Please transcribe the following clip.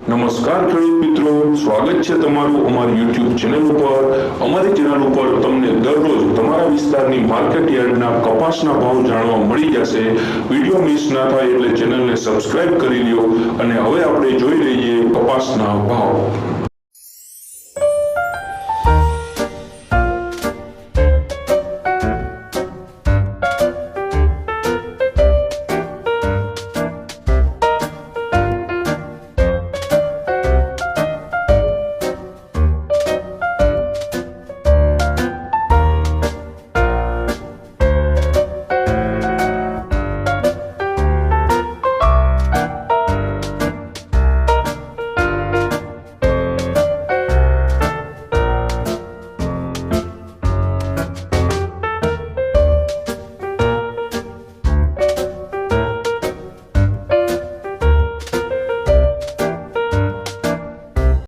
નમસ્કાર ખેડૂત મિત્રો, સ્વાગત છે તમારું અમારી YouTube ચેનલ ઉપર। અમારી ચેનલ ઉપર તમને દરરોજ તમારા વિસ્તારની માર્કેટ યાર્ડના કપાસના ભાવ જાણવા મળી જશે। વિડિયો મિસ ના થાય એટલે ચેનલને સબસ્ક્રાઇબ કરી લ્યો। અને હવે આપણે જોઈ લઈએ કપાસના ભાવ।